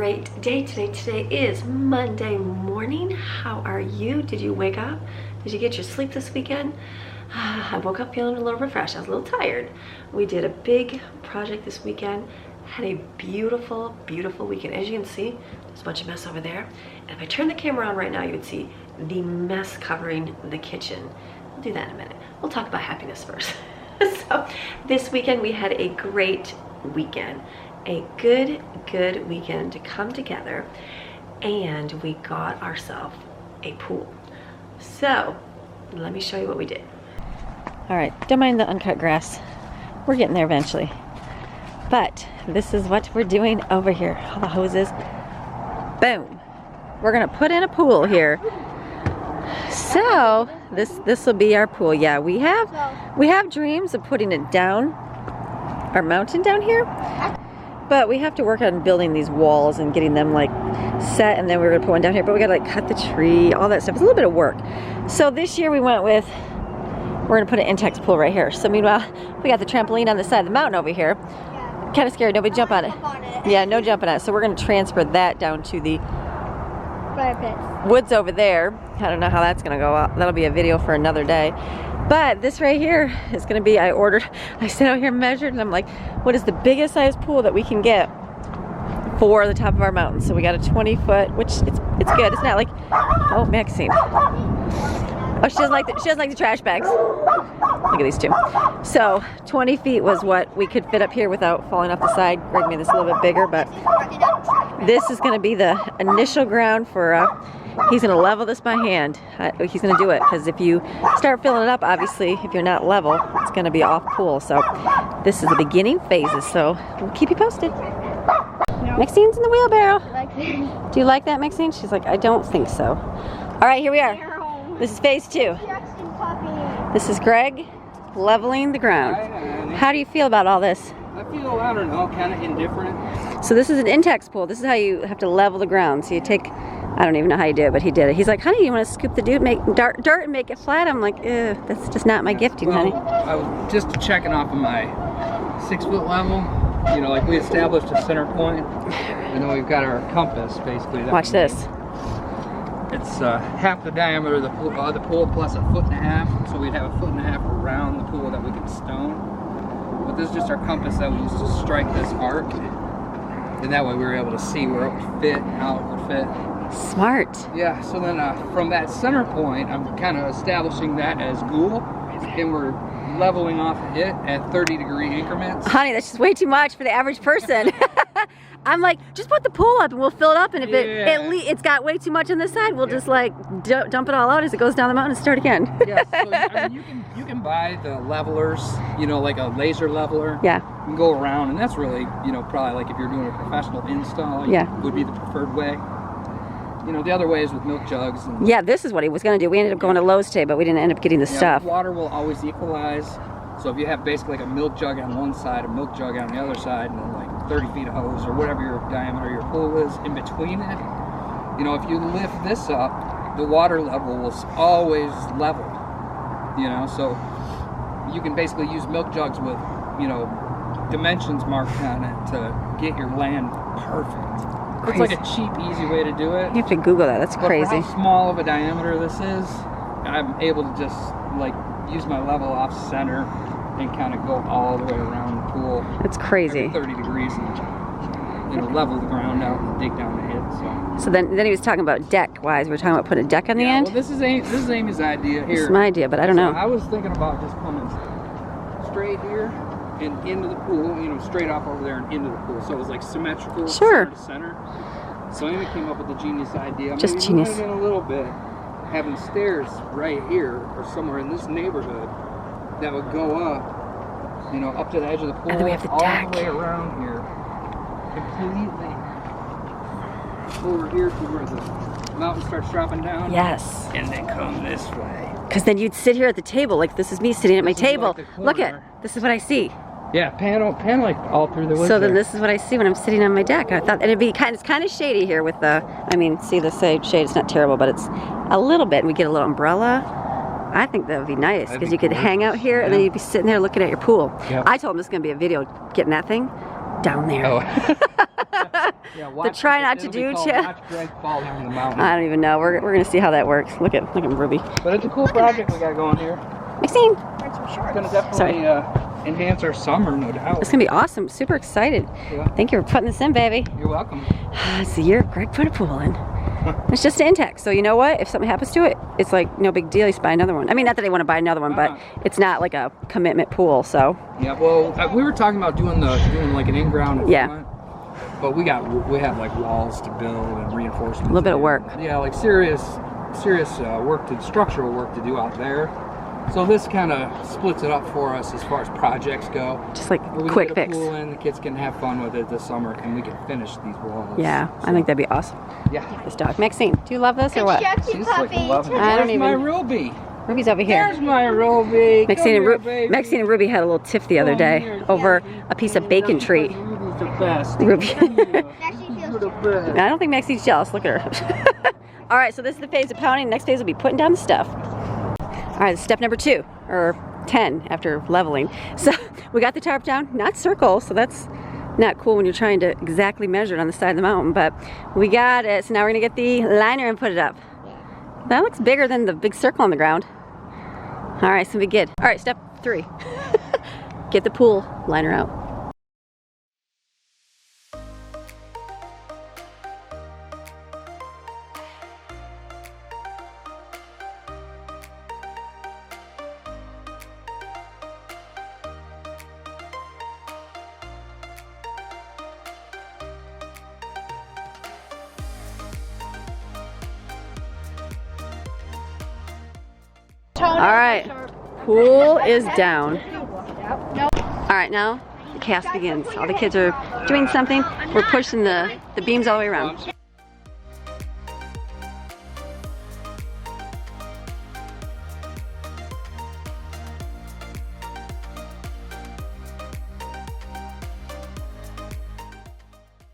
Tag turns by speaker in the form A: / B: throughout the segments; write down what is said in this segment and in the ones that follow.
A: great day today. Today is Monday morning. How are you? Did you wake up? Did you get your sleep this weekend? I woke up feeling a little refreshed. I was a little tired. We did a big project this weekend. Had a beautiful, beautiful weekend. As you can see, there's a bunch of mess over there. And if I turn the camera on right now, you would see the mess covering the kitchen. We'll do that in a minute. We'll talk about happiness first. So this weekend we had a great weekend. A good weekend to come together, and we got ourselves a pool. So let me show you what we did.
B: All right, don't mind the uncut grass. We're getting there eventually. But this is what we're doing over here. All the hoses. Boom. We're gonna put in a pool here. So this will be our pool. Yeah, we have dreams of putting it down our mountain down here. But we have to work on building these walls and getting them like set, and then we're gonna put one down here, but we gotta like cut the tree, all that stuff. It's a little bit of work. So this year we went with, we're gonna put an Intex pool right here. So meanwhile, we got the trampoline on the side of the mountain over here. Yeah. Kind of scary, nobody jump on it. Yeah, no jumping on it. So we're gonna transfer that down to the woods over there. I don't know how that's gonna go out. That'll be a video for another day. But this right here is gonna be, I sat out here and measured, and I'm like, what is the biggest size pool that we can get for the top of our mountain? So we got a 20-foot, which it's good. It's not like, oh, Maxine. Oh, she doesn't like the trash bags. Look at these two. So 20 feet was what we could fit up here without falling off the side. Greg made this a little bit bigger, but this is gonna be the initial ground for, he's gonna level this by hand. He's gonna do it, because if you start filling it up, obviously, if you're not level, it's gonna be off pool. So this is the beginning phases, so we'll keep you posted. No. Maxine's in the wheelbarrow. Do you like that, Maxine? She's like, I don't think so. All right, here we are. This is phase 2. This is Greg leveling the ground. How do you feel about all this?
C: I feel, I don't know, kind of indifferent.
B: So this is an Intex pool. This is how you have to level the ground. So you take, I don't even know how you do it, but he did it. He's like, honey, you want to scoop the dirt and make it flat? I'm like, that's just not my gifting, honey.
C: I was just checking off of my 6-foot level. You know, like we established a center point, and then we've got our compass, basically.
B: Watch this.
C: It's half the diameter of the pool plus a 1.5 foot. So we'd have a 1.5 foot around the pool that we could stone. But this is just our compass that we used to strike this arc. And that way we were able to see where it would fit, how it would fit.
B: Smart.
C: Yeah, so then from that center point, I'm kind of establishing that as ghoul, and we're leveling off of it at 30-degree increments.
B: Honey, that's just way too much for the average person. I'm like, just put the pool up and we'll fill it up, and if it's got way too much on this side, we'll just like dump it all out as it goes down the mountain and start again.
C: Yeah, so I mean, you can buy the levelers, you know, like a laser leveler.
B: Yeah.
C: You can go around, and that's really, you know, probably like if you're doing a professional install, would be the preferred way. You know, the other way is with milk jugs. And
B: yeah, this is what he was going to do. We ended up going to Lowe's today, but we didn't end up getting the stuff.
C: Water will always equalize. So if you have basically like a milk jug on one side, a milk jug on the other side, and then like 30 feet of hose or whatever your diameter of your pool is in between it, you know, if you lift this up, the water level will always level. You know, so you can basically use milk jugs with, you know, dimensions marked on it to get your land perfect. It's like a cheap, easy way to do it.
B: You have to Google that. That's crazy.
C: For how small of a diameter this is, I'm able to just like use my level off center and kind of go all the way around the pool.
B: It's crazy.
C: Every 30 degrees, and you know, level the ground out and dig down the head.
B: So then he was talking about deck wise. We're talking about putting a deck on the end.
C: Well, this is Amy's idea here.
B: This is my idea, but I don't know.
C: I was thinking about just coming straight here and into the pool, you know, straight off over there and into the pool. So it was like symmetrical,
B: sure,
C: center to center. So Amy came up with the genius idea.
B: Just
C: maybe
B: genius.
C: In a little bit, having stairs right here or somewhere in this neighborhood that would go up, you know, up to the edge of the pool,
B: and then we have the
C: all
B: deck.
C: the way around here, completely over here to where the mountain starts dropping down.
B: Yes.
C: And then come this way.
B: Because then you'd sit here at the table, like this is me sitting at my table. Like look at, this is what I see.
C: Yeah, pan like all through the woods.
B: So then this is what I see when I'm sitting on my deck. I thought, and it'd be it's kind of shady here with the, I mean, see the shade, it's not terrible, but it's a little bit, and we get a little umbrella. I think that would be nice, because you could hang out here, and then you'd be sitting there looking at your pool. Yep. I told him this is going to be a video, getting that thing down there.
C: Oh. Yeah,
B: the try not to do
C: watch Greg fall down the mountain.
B: I don't even know. We're gonna see how that works. Look at Ruby.
C: But it's a cool project we got going here.
B: Maxine.
C: It's gonna definitely enhance our summer, no doubt.
B: It's gonna be awesome. Super excited.
C: Yeah.
B: Thank you for putting this in, baby.
C: You're welcome.
B: It's the year Greg put a pool in. It's just an intake, so you know what? If something happens to it, it's like no big deal. You just buy another one. I mean, not that I want to buy another one, but it's not like a commitment pool. So
C: yeah, well, we were talking about doing like an in-ground.
B: Yeah.
C: But we have like walls to build and reinforcements.
B: A little bit of work.
C: Yeah, like serious structural work to do out there. So this kind of splits it up for us as far as projects go.
B: Just like
C: we
B: quick
C: get a
B: fix.
C: Pool in, the kids can have fun with it this summer, and we can finish these walls.
B: Yeah, I think that'd be awesome.
C: Yeah.
B: This dog, Maxine, do you love this or what?
C: She's like loving it.
B: I don't
C: There's my
B: even-
C: Ruby.
B: Ruby's over here.
C: There's my Ruby.
B: Maxine
C: Come
B: and,
C: here, baby.
B: Maxine and Ruby had a little tiff the other day over a piece of bacon treat.
C: Ruby's the best.
B: Ruby.
C: You're the best.
B: I don't think Maxine's jealous. Look at her. All right, so this is the phase of pounding. Next phase will be putting down the stuff. All right, step number 2, or 10 after leveling. So we got the tarp down, not circle, so that's not cool when you're trying to exactly measure it on the side of the mountain, but we got it. So now we're gonna get the liner and put it up. That looks bigger than the big circle on the ground. All right, so we good. All right, step 3. Get the pool liner out. All right, pool is down. All right, now the cast begins. All the kids are doing something. We're pushing the beams all the way around.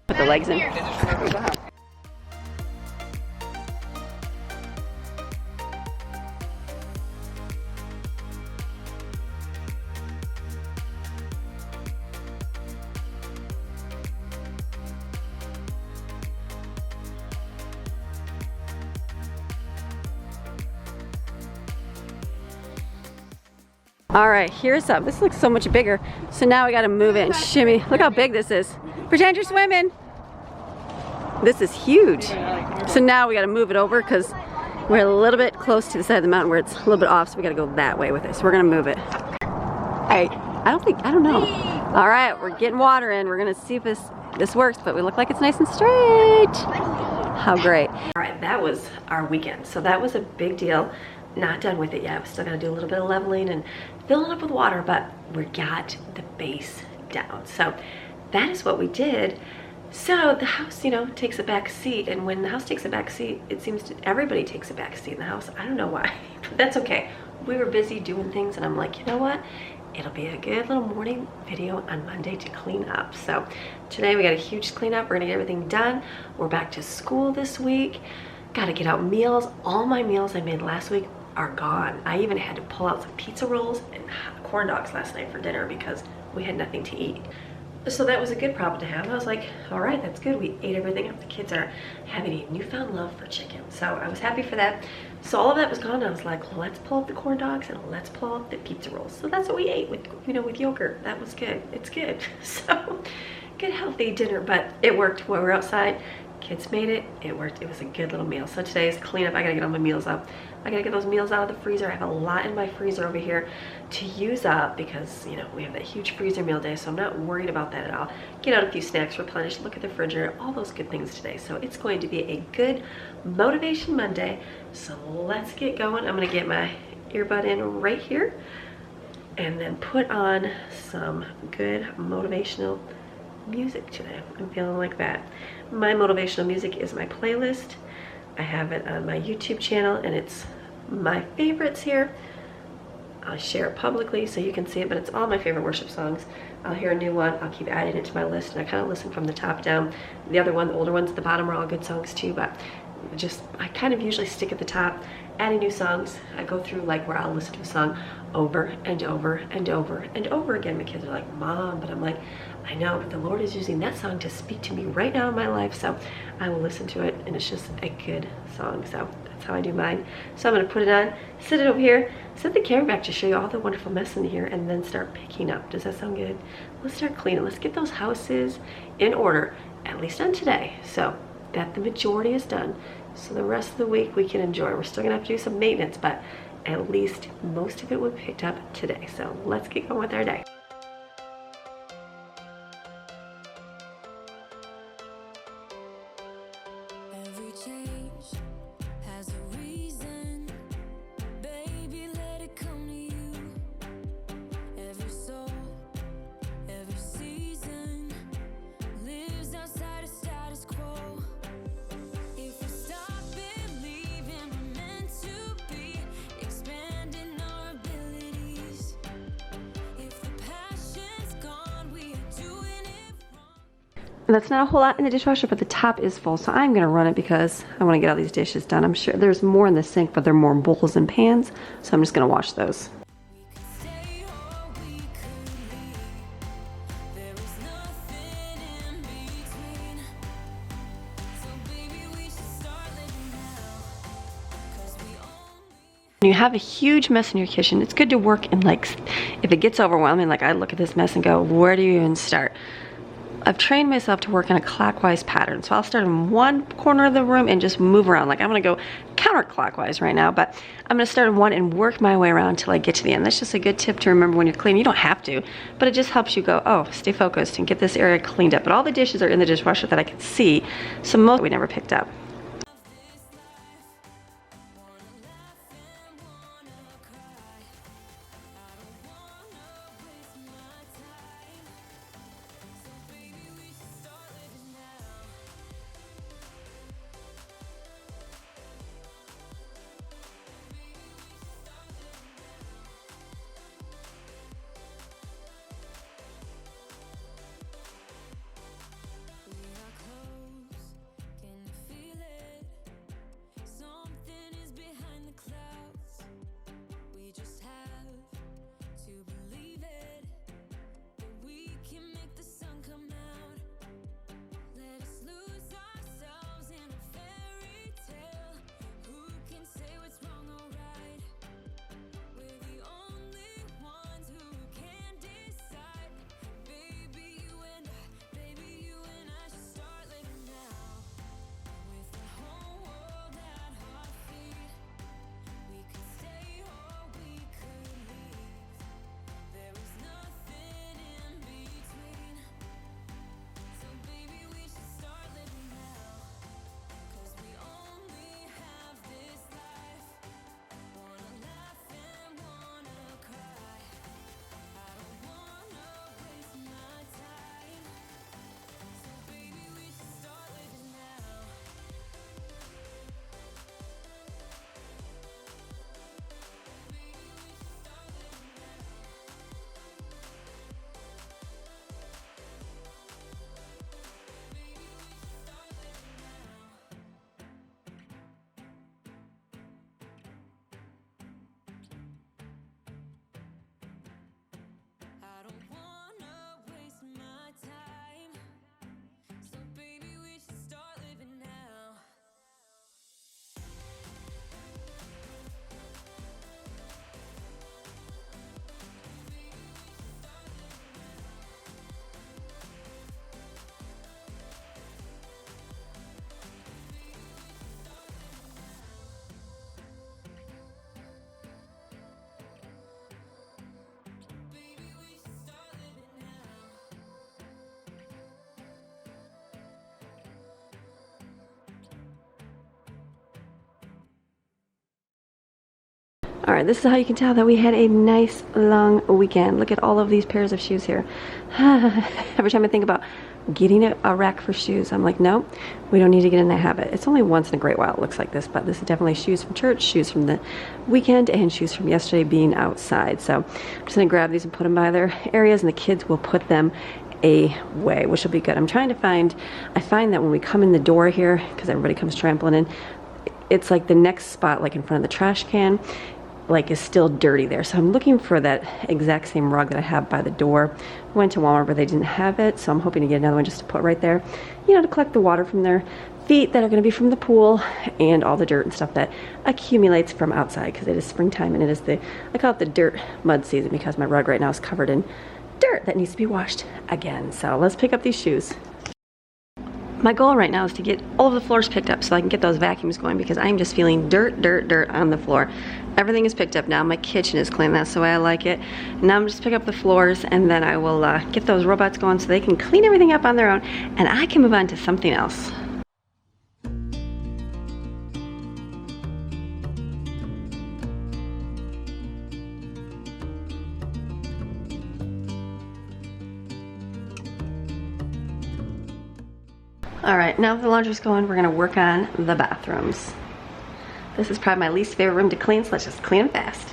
B: Put the legs in. All right, here's up. This looks so much bigger. So now we gotta move it and shimmy. Look how big this is. Pretend you're swimming. This is huge. So now we gotta move it over because we're a little bit close to the side of the mountain where it's a little bit off, so we gotta go that way with it. So we're gonna move it. All right, I don't know. All right, we're getting water in. We're gonna see if this works, but we look like it's nice and straight. How great. All right, that was our weekend. So that was a big deal. Not done with it yet. We still gotta do a little bit of leveling and filling up with water, but we got the base down. So that is what we did. So the house, you know, takes a back seat, and when the house takes a back seat, it seems to everybody takes a back seat in the house. I don't know why, but that's okay. We were busy doing things, and I'm like, you know what? It'll be a good little morning video on Monday to clean up. So today we got a huge cleanup. We're gonna get everything done. We're back to school this week. Gotta get out meals. All my meals I made last week are gone. I even had to pull out some pizza rolls and corn dogs last night for dinner because we had nothing to eat. So that was a good problem to have. I was like, all right, that's good. We ate everything up. The kids are having a newfound love for chicken. So I was happy for that. So all of that was gone. I was like, well, let's pull up the corn dogs and let's pull up the pizza rolls. So that's what we ate with, you know, with yogurt. That was good. It's good. So good healthy dinner, but it worked when we were outside. Kids made it. It worked. It was a good little meal. So today's cleanup. I gotta get all my meals up. I gotta get those meals out of the freezer. I have a lot in my freezer over here to use up because, you know, we have that huge freezer meal day, so I'm not worried about that at all. Get out a few snacks, replenish, look at the refrigerator, all those good things today. So it's going to be a good Motivation Monday. So let's get going. I'm gonna get my earbud in right here and then put on some good motivational music today. I'm feeling like that. My motivational music is my playlist. I have it on my YouTube channel and it's my favorites here. I'll share it publicly so you can see it, but it's all my favorite worship songs. I'll hear a new one, I'll keep adding it to my list, and I kind of listen from the top down. The other one, the older ones at the bottom are all good songs too, but
A: I kind of usually stick at the top, adding new songs. I go through like where I'll listen to a song over and over and over and over again. My kids are like, Mom, but I'm like, I know, but the Lord is using that song to speak to me right now in my life, so I will listen to it, and it's just a good song. So that's how I do mine. So I'm gonna put it on, sit it over here, set the camera back to show you all the wonderful mess in here, and then start picking up. Does that sound good? Let's start cleaning. Let's get those houses in order, at least on today, so that the majority is done. So the rest of the week we can enjoy. We're still gonna have to do some maintenance, but at least most of it was picked up today. So let's get going with our day. That's not a whole lot in the dishwasher, but the top is full, so I'm gonna run it because I want to get all these dishes done. I'm sure there's more in the sink, but they're more bowls and pans, so I'm just gonna wash those. When you have a huge mess in your kitchen, it's good to work in, like, if it gets overwhelming, like I look at this mess and go, where do you even start? I've trained myself to work in a clockwise pattern. So I'll start in one corner of the room and just move around. Like I'm gonna go counterclockwise right now, but I'm gonna start in one and work my way around until I get to the end. That's just a good tip to remember when you're cleaning. You don't have to, but it just helps you go, oh, stay focused and get this area cleaned up. But all the dishes are in the dishwasher that I can see, so most we never picked up. All right, this is how you can tell that we had a nice long weekend. Look at all of these pairs of shoes here. Every time I think about getting a rack for shoes, I'm like, no, we don't need to get in that habit. It's only once in a great while it looks like this, but this is definitely shoes from church, shoes from the weekend, and shoes from yesterday being outside. So I'm just gonna grab these and put them by their areas, and the kids will put them
B: away, which will be good. I find that when we come in the door here, because everybody comes trampling in, it's like the next spot, like in front of the trash can, like is still dirty there. So I'm looking for that exact same rug that I have by the door. Went to Walmart, but they didn't have it, so I'm hoping to get another one just to put right there, you know, to collect the water from their feet that are going to be from the pool and all the dirt and stuff that accumulates from outside, because it is springtime and it is I call it the dirt mud season, because my rug right now is covered in dirt that needs to be washed again. So let's pick up these shoes. My goal right now is to get all of the floors picked up so I can get those vacuums going, because I'm just feeling dirt on the floor. Everything is picked up now. My kitchen is clean. That's the way I like it. Now I'm just pick up the floors, and then I will get those robots going so they can clean everything up on their own, and I can move on to something else. All right, now that the laundry's going, we're gonna work on the bathrooms. This is probably my least favorite room to clean, so let's just clean them fast.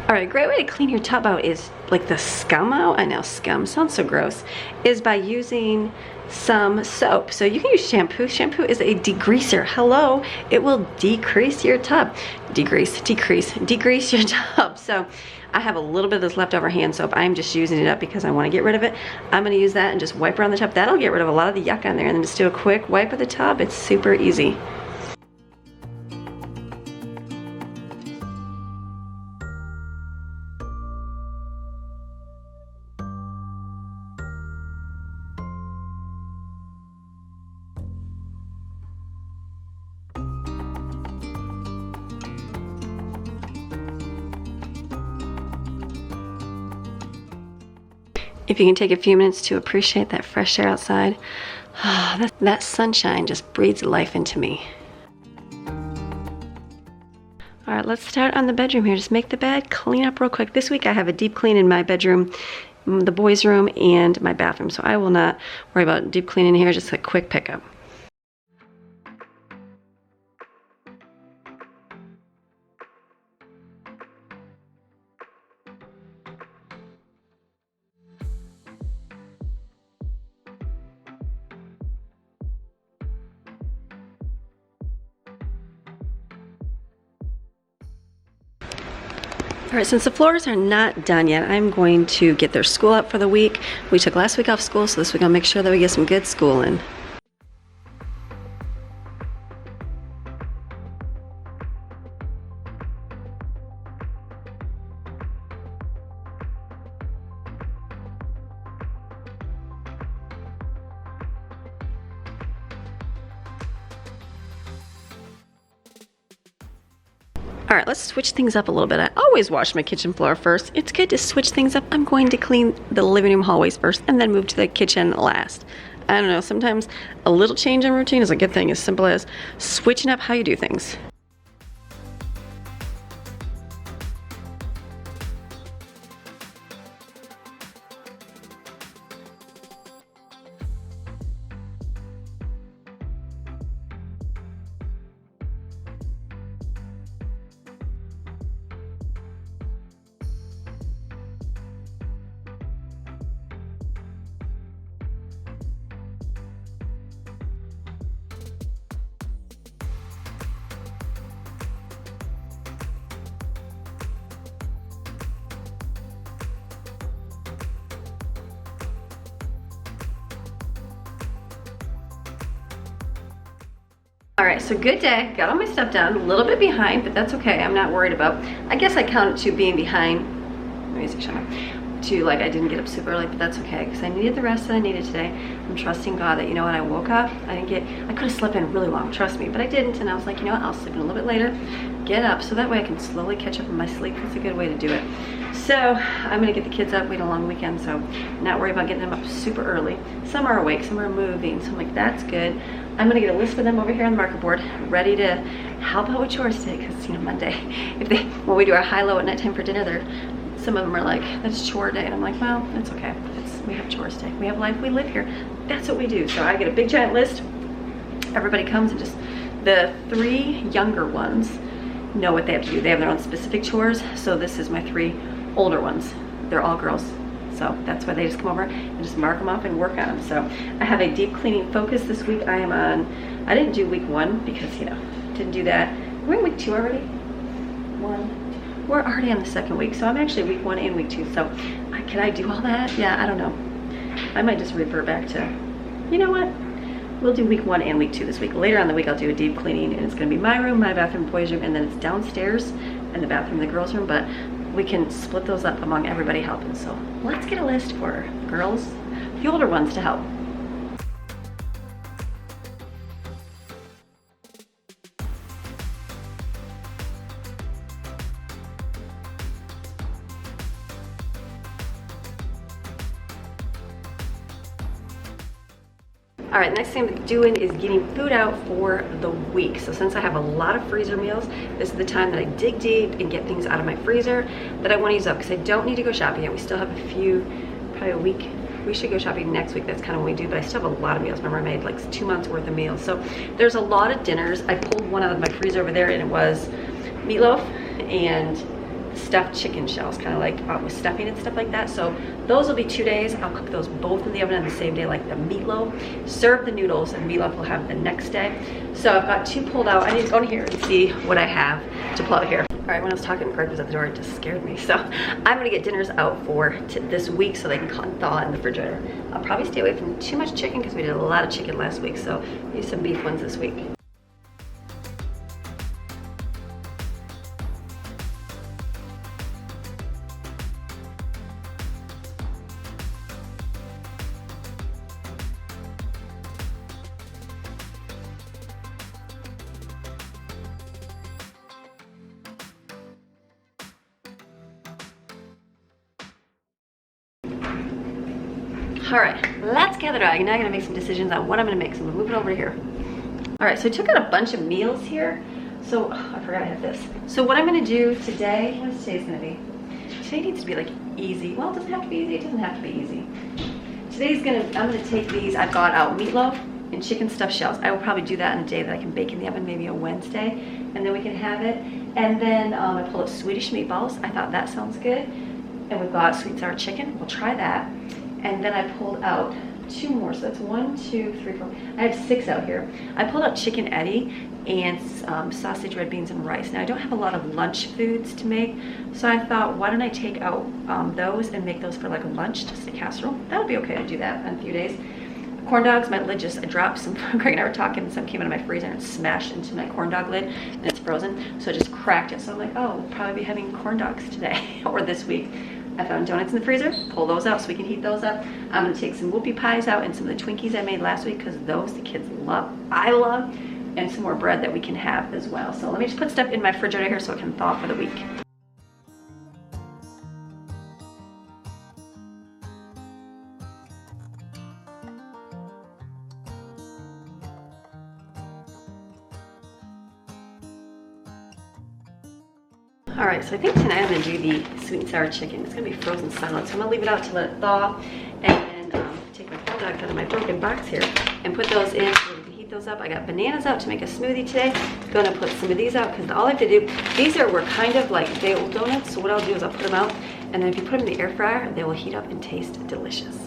B: All right, a great way to clean your tub out is like the scum out. I know scum sounds so gross. Is by using some soap. So you can use shampoo. Shampoo is a degreaser. Hello, it will decrease your tub. Decrease your tub. So I have a little bit of this leftover hand soap. I'm just using it up because I want to get rid of it. I'm going to use that and just wipe around the tub. That'll get rid of a lot of the yuck on there, and then just do a quick wipe of the tub. It's super easy. If you can take a few minutes to appreciate that fresh air outside, that sunshine just breathes life into me. All right, let's start on the bedroom here. Just make the bed, clean up real quick. This week I have a deep clean in my bedroom, the boys' room, and my bathroom. So I will not worry about deep cleaning here, just a quick pickup. All right, since the floors are not done yet, I'm going to get their school up for the week. We took last week off school, so this week I'll make sure that we get some good school in. All right, let's switch things up a little bit. I always wash my kitchen floor first. It's good to switch things up. I'm going to clean the living room hallways first and then move to the kitchen last. I don't know, sometimes a little change in routine is a good thing, as simple as switching up how you do things.
A: All right, so good day. Got all my stuff done. A little bit behind, but that's okay. I'm not worried about. I guess I count it to being behind. Music shut up. To like I didn't get up super early, but that's okay because I needed the rest that I needed today. I'm trusting God that, you know, when I woke up, I could have slept in really long, trust me, but I didn't. And I was like, you know what, I'll sleep in a little bit later, get up, so that way I can slowly catch up on my sleep. That's a good way to do it. So I'm gonna get the kids up. We had a long weekend, so not worry about getting them up super early. Some are awake, some are moving, so I'm like, that's good. I'm gonna get a list for them over here on the marker board, ready to help out with chores today, because, you know, Monday, when we do our high-low at nighttime for dinner, some of them are like, that's chore day, and I'm like, well, that's okay. We have chores day. We have life. We live here. That's what we do. So I get a big giant list. Everybody comes and just, the 3 younger ones know what they have to do. They have their own specific chores. So this is my 3 older ones. They're all girls. So that's why they just come over and just mark them off and work on them. So I have a deep cleaning focus this week. I am on, I didn't do week 1 because, you know, didn't do that. We're in week 2 already. 1. We're already on the 2nd week, so I'm actually week 1 and week 2. So can I do all that? Yeah, I don't know. I might just revert back to, you know what? We'll do week 1 and week 2 this week. Later on in the week, I'll do a deep cleaning, and it's gonna be my room, my bathroom, boys' room, and then it's downstairs and the bathroom, the girls' room, but we can split those up among everybody helping. So let's get a list for girls, the older ones to help. All right, next thing I'm doing is getting food out for the week. So since I have a lot of freezer meals, this is the time that I dig deep and get things out of my freezer that I want to use up, because I don't need to go shopping yet. We still have a few, probably a week. We should go shopping next week. That's kind of what we do, but I still have a lot of meals. Remember, I made like 2 months worth of meals. So there's a lot of dinners. I pulled one out of my freezer over there, and it was meatloaf and stuffed chicken shells, kind of like with stuffing and stuff like that. So those will be 2 days. I'll cook those both in the oven on the same day, like the meatloaf. Serve the noodles, and meatloaf will have the next day. So I've got 2 pulled out. I need to go in here and see what I have to pull out here. All right, when I was talking, Greg was at the door. It just scared me. So I'm gonna get dinners out for this week so they can thaw in the refrigerator. I'll probably stay away from too much chicken because we did a lot of chicken last week. So use some beef ones this week. All right, let's gather dog. Now I gotta make some decisions on what I'm gonna make, so I'm gonna move it over here. All right, so I took out a bunch of meals here. So, I forgot I had this. So what I'm gonna do today, what is today's gonna be? Today needs to be like easy. Well, it doesn't have to be easy, it doesn't have to be easy. I'm gonna take these, I've got out meatloaf and chicken stuffed shells. I will probably do that on a day that I can bake in the oven, maybe a Wednesday, and then we can have it. And then I pulled up Swedish meatballs. I thought that sounds good. And we've got sweet sour chicken, we'll try that. And then I pulled out 2 more, so that's 1, 2, 3, 4. I have 6 out here. I pulled out chicken eddy and sausage, red beans, and rice. Now I don't have a lot of lunch foods to make, so I thought, why don't I take out those and make those for like a lunch, just a casserole. That'll be okay to do that in a few days. Corn dogs, my lid just, I dropped some, Greg and I were talking, and some came out of my freezer and smashed into my corn dog lid, and it's frozen, so I just cracked it. So I'm like, oh, we'll probably be having corn dogs today, or this week. I found donuts in the freezer, pull those out so we can heat those up. I'm gonna take some whoopie pies out and some of the Twinkies I made last week, because those the kids love, I love, and some more bread that we can have as well. So let me just put stuff in my refrigerator here so it can thaw for the week. All right, so I think tonight I'm gonna do the sweet and sour chicken. It's gonna be frozen solid, so I'm gonna leave it out to let it thaw, and then take my corn dogs out of my broken box here and put those in so we can heat those up. I got bananas out to make a smoothie today. Gonna put some of these out because all I have to do, were kind of like day-old donuts, so what I'll do is I'll put them out, and then if you put them in the air fryer, they will heat up and taste delicious.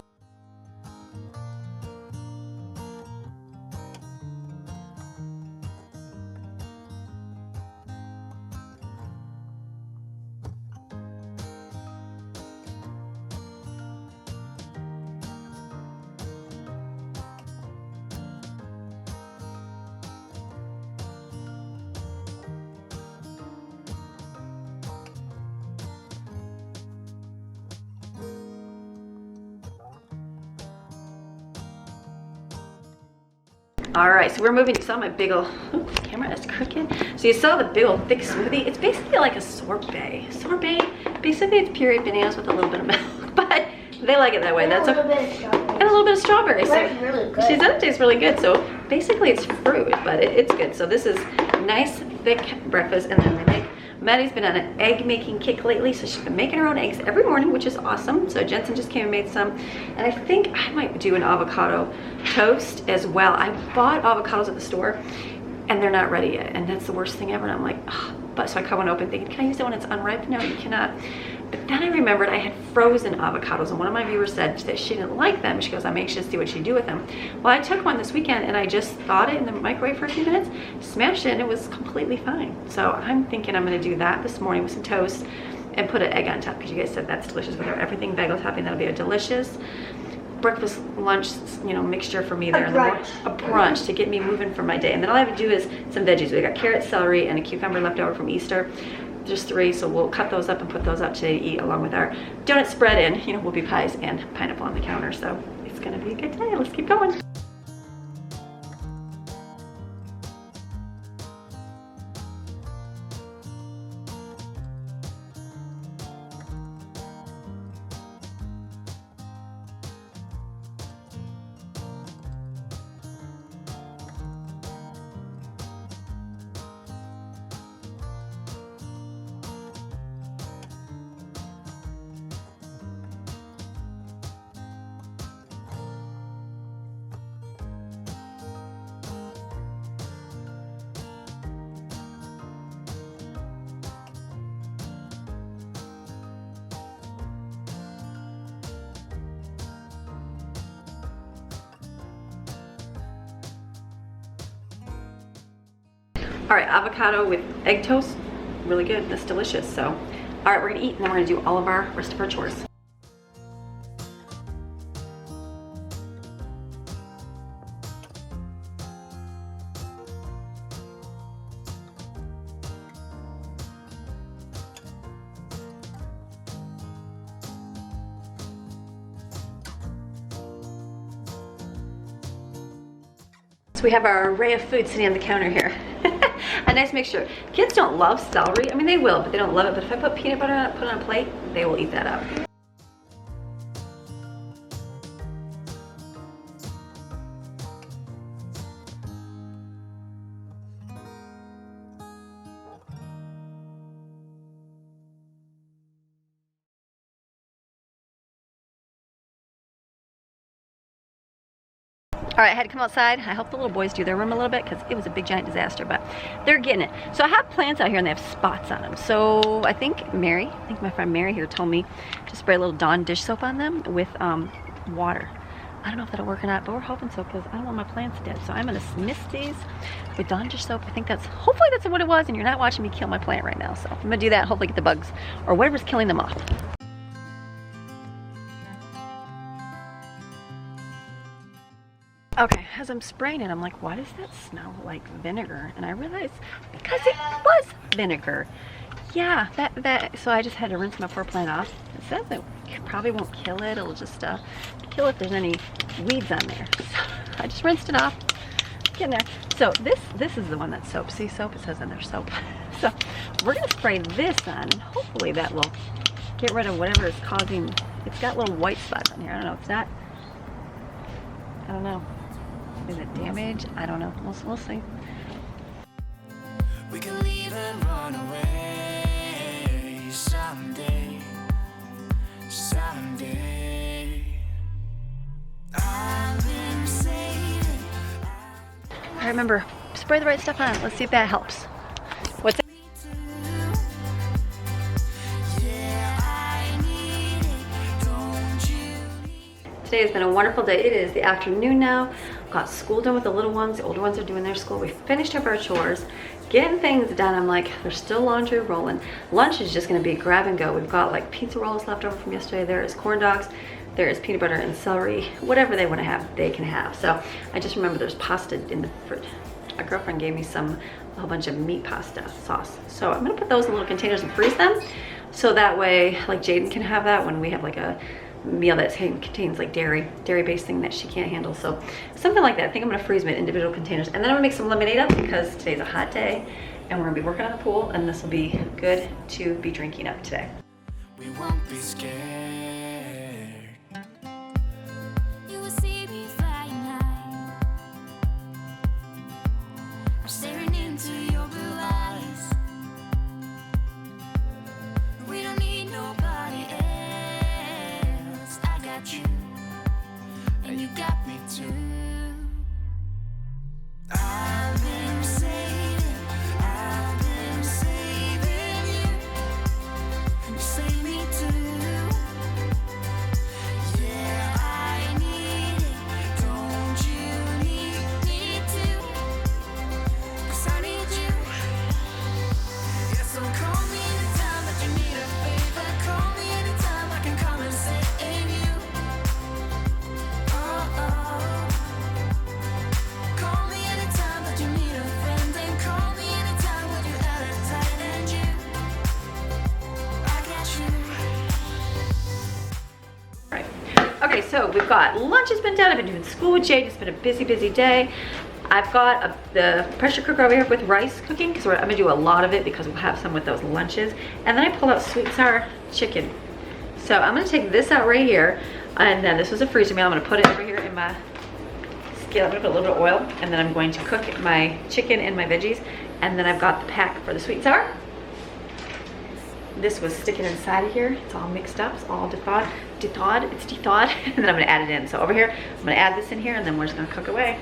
A: All right, so we're moving. You saw my big old, oops, camera is crooked. So you saw the big old thick smoothie. It's basically like a sorbet. Sorbet, basically it's pureed bananas with a little bit of milk, but they like it that way. That's
D: a little bit of strawberry.
A: And a little bit of strawberry. So
D: Really good.
A: she said it tastes really good. So basically it's fruit, but it's good. So this is nice, thick breakfast, and then they make, Maddie's been on an egg making kick lately, so she's been making her own eggs every morning, which is awesome. So Jensen just came and made some, and I think I might do an avocado toast as well. I bought avocados at the store, and they're not ready yet, and that's the worst thing ever. And I'm like, oh. But so I cut one open thinking, can I use it when it's unripe? No, you cannot. But then I remembered I had frozen avocados, and one of my viewers said that she didn't like them. She goes, I'm anxious to see what you do with them. Well, I took one this weekend, and I just thawed it in the microwave for a few minutes, smashed it, and it was completely fine. So I'm thinking I'm gonna do that this morning with some toast and put an egg on top, because you guys said that's delicious with our everything bagel topping. That'll be a delicious breakfast, lunch, you know, mixture for me there. A brunch to get me moving for my day. And then all I have to do is some veggies. We got carrot, celery, and a cucumber left over from Easter. Just 3, so we'll cut those up and put those out today to eat along with our donut spread and, you know, whoopie pies and pineapple on the counter. So it's gonna be a good day. Let's keep going. All right, avocado with egg toast, really good. That's delicious. So, all right, we're gonna eat, and then we're gonna do all of our rest of our chores. So we have our array of food sitting on the counter here. A nice mixture. Kids don't love celery. I mean, they will, but they don't love it. But if I put peanut butter on it, put it on a plate, they will eat that up. All right, I had to come outside. I helped the little boys do their room a little bit because it was a big giant disaster, but they're getting it. So I have plants out here and they have spots on them. So I think my friend Mary here told me to spray a little Dawn dish soap on them with water. I don't know if that'll work or not, but we're hoping so because I don't want my plants dead. So I'm gonna mist these with Dawn dish soap. I think hopefully that's what it was, and you're not watching me kill my plant right now. So I'm gonna do that, hopefully get the bugs or whatever's killing them off. Okay, as I'm spraying it, I'm like, why does that smell like vinegar? And I realized because it was vinegar. Yeah, so I just had to rinse my poor plant off. It says it probably won't kill it. It'll just kill if there's any weeds on there. So I just rinsed it off. Getting there. So this is the one that's soap. See, soap, it says in there soap. So we're gonna spray this on, and hopefully that will get rid of whatever is causing, it's got little white spots on here. I don't know, it's not, I don't know. Is it damage? I don't know. We'll see. We can leave and run away someday. I've been saving. All right, remember, spray the right stuff on. Let's see if that helps. What's it? Today has been a wonderful day. It is the afternoon now. Got school done with the little ones. The older ones are doing their school. We finished up our chores, getting things done. I'm like, there's still laundry rolling. Lunch is just gonna be grab and go. We've got like pizza rolls left over from yesterday. There is corn dogs. There is peanut butter and celery. Whatever they wanna have, they can have. So I just remember there's pasta in the fridge. A girlfriend gave me a whole bunch of meat pasta sauce. So I'm gonna put those in little containers and freeze them. So that way, like Jaden can have that when we have like a meal that contains like dairy-based thing that she can't handle. So something like that. I think I'm gonna freeze them in individual containers. And then I'm gonna make some lemonade up because today's a hot day and we're gonna be working on the pool, and this will be good to be drinking up today.
D: We won't be scared. You will see me flying high. I'm staring into your blue eyes. We don't need nobody else. I got you, and you got me too. I've been saving you. You save me too. Yeah, I need it. Don't you need me too? 'Cause I need you. Yeah, so call me anytime that you need a favor. Call me anytime I can come and save you. Oh, oh. Call me anytime that you need a friend. And call me anytime when you're at a tight end. You, I got you.
A: Right. Okay, so we've got lunch has been done. I've been doing school with Jade. It's been a busy, busy day. I've got the pressure cooker over here with rice cooking because I'm gonna do a lot of it because we'll have some with those lunches. And then I pulled out sweet and sour chicken. So I'm gonna take this out right here, and then this was a freezer meal. I'm gonna put it over here in my scale. I'm gonna put a little bit of oil, and then I'm going to cook my chicken and my veggies. And then I've got the pack for the sweet and sour. This was sticking inside of here. It's all mixed up. It's all dethawed. It's dethawed. And then I'm gonna add it in. So over here, I'm gonna add this in here, and then we're just gonna cook away.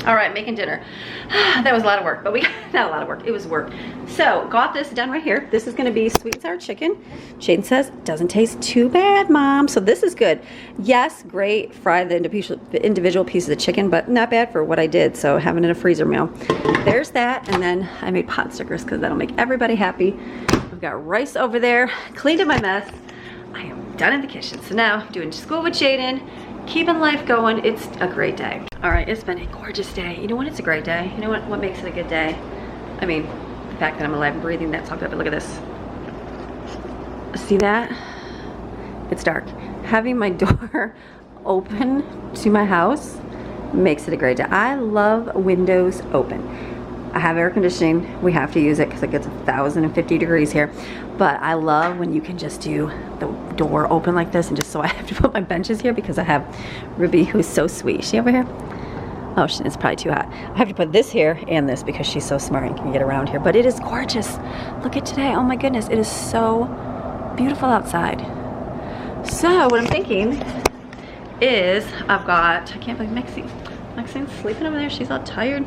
A: All right, making dinner. That was a lot of work, but we got not a lot of work. It was work. So got this done right here. This is gonna be sweet and sour chicken. Jaden says, doesn't taste too bad, Mom. So this is good. Yes, great, fry the individual pieces of chicken, but not bad for what I did. So having it in a freezer meal. There's that, and then I made pot stickers because that'll make everybody happy. We've got rice over there, cleaned up my mess. I am done in the kitchen. So now doing school with Jaden, keeping life going. It's a great day. All right, it's been a gorgeous day. You know what, it's a great day. You know what makes it a good day? I mean, the fact that I'm alive and breathing, that's all good, but look at this. See that? It's dark. Having my door open to my house makes it a great day. I love windows open. I have air conditioning. We have to use it because it gets 1,050 degrees here. But I love when you can just do the door open like this, and just so I have to put my benches here because I have Ruby, who's so sweet. Is she over here? Oh, it's probably too hot. I have to put this here and this because she's so smart and can get around here. But it is gorgeous. Look at today. Oh my goodness. It is so beautiful outside. So what I'm thinking is I can't believe Maxine's sleeping over there. She's all tired.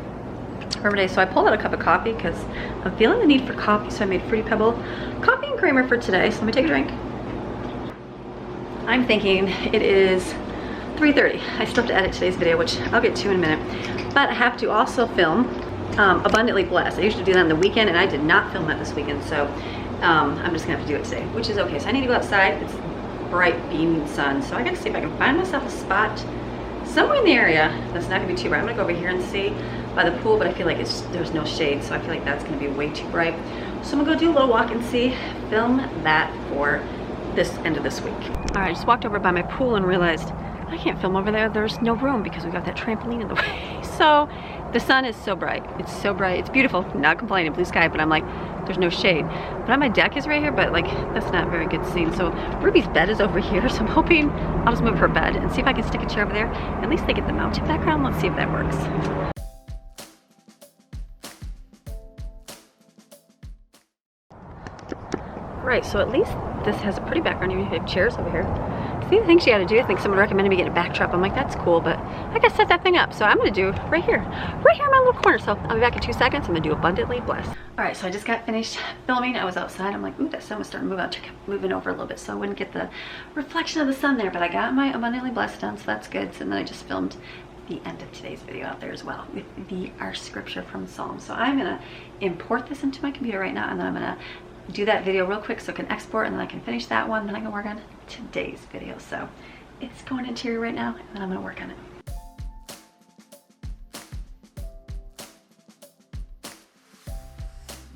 A: So I pulled out a cup of coffee because I'm feeling the need for coffee, so I made Fruity Pebble coffee and creamer for today. So let me take a drink. I'm thinking it is 3:30. I still have to edit today's video, which I'll get to in a minute. But I have to also film Abundantly Blessed. I usually do that on the weekend, and I did not film that this weekend, so I'm just gonna have to do it today, which is okay. So I need to go outside. It's bright, beaming sun, so I gotta see if I can find myself a spot somewhere in the area that's not gonna be too bright. I'm gonna go over here and see by the pool, but I feel like there's no shade, so I feel like that's gonna be way too bright. So I'm gonna go do a little walk and film that for this end of this week. All right, I just walked over by my pool and realized I can't film over there. There's no room because we got that trampoline in the way. So the sun is so bright. It's so bright. It's beautiful. Not complaining, blue sky, but I'm like, there's no shade. But my deck is right here, but like, that's not a very good scene. So Ruby's bed is over here, so I'm hoping I'll just move her bed and see if I can stick a chair over there. At least they get the mountain background. Let's see if that works. Right, so at least this has a pretty background. You have chairs over here.
B: See, the things you gotta do, I think someone recommended me getting a backdrop. I'm like, that's cool, but I gotta set that thing up. So I'm gonna do right here in my little corner. So I'll be back in 2 seconds. I'm gonna do Abundantly Blessed. All right, so I just got finished filming. I was outside. I'm like, ooh, that sun was starting to move out. I kept moving over a little bit so I wouldn't get the reflection of the sun there, but I got my Abundantly Blessed done, so that's good. So then I just filmed the end of today's video out there as well with our scripture from Psalm. So I'm gonna import this into my computer right now, and then I'm gonna do that video real quick so I can export, and then I can finish that one, then I can work on today's video. So it's going into here right now, and then I'm gonna work on it.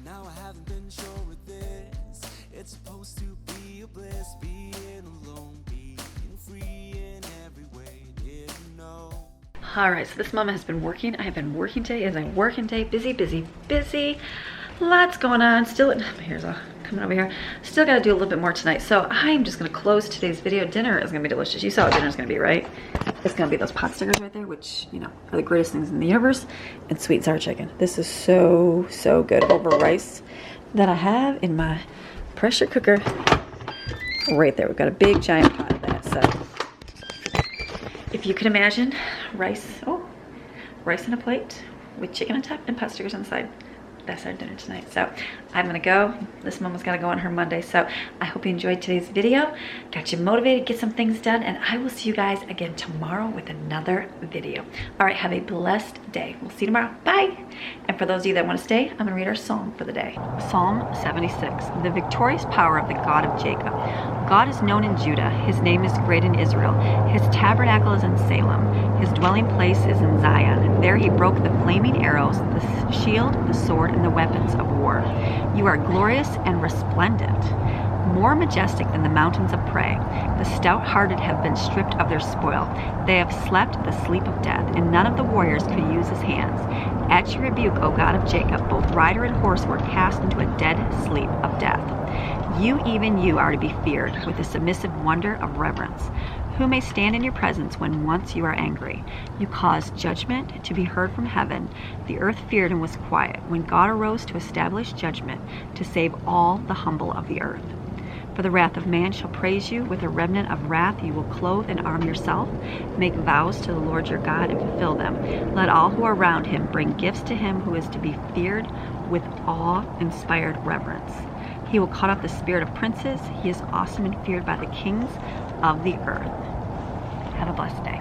E: Now I haven't been sure with this. It's supposed to be a bliss, being alone, being free in every way. Didn't know.
B: All right, so this mama has been working. I have been working today. It's a working day. Busy, busy, busy. Lots going on. Still, my hair's all coming over here. Still got to do a little bit more tonight. So I'm just going to close today's video. Dinner is going to be delicious. You saw what dinner's going to be, right? It's going to be those pot stickers right there, which, you know, are the greatest things in the universe, and sweet sour chicken. This is so, so good over rice that I have in my pressure cooker right there. We've got a big giant pot of that. So if you can imagine rice on a plate with chicken on top and pot stickers on the side. That's our dinner tonight. So I'm gonna go. This mama's gotta go on her Monday. So I hope you enjoyed today's video, got you motivated, get some things done, and I will see you guys again tomorrow with another video. All right, have a blessed day. We'll see you tomorrow. Bye. And for those of you that want to stay, I'm gonna read our psalm for the day. Psalm 76, the victorious power of the God of Jacob. God is known in Judah. His name is great in Israel. His tabernacle is in Salem. His dwelling place is in Zion. There he broke the flaming arrows, the shield, the sword, and the weapons of war. You are glorious and resplendent, more majestic than the mountains of prey. The stout-hearted have been stripped of their spoil. They have slept the sleep of death, and none of the warriors could use his hands. At your rebuke, O God of Jacob, both rider and horse were cast into a dead sleep of death. You, even you, are to be feared, with a submissive wonder of reverence. Who may stand in your presence when once you are angry? You caused judgment to be heard from heaven. The earth feared and was quiet when God arose to establish judgment, to save all the humble of the earth. For the wrath of man shall praise you. With a remnant of wrath you will clothe and arm yourself. Make vows to the Lord your God and fulfill them. Let all who are around him bring gifts to him who is to be feared with awe-inspired reverence. He will cut off the spirit of princes. He is awesome and feared by the kings of the earth. Have a blessed day.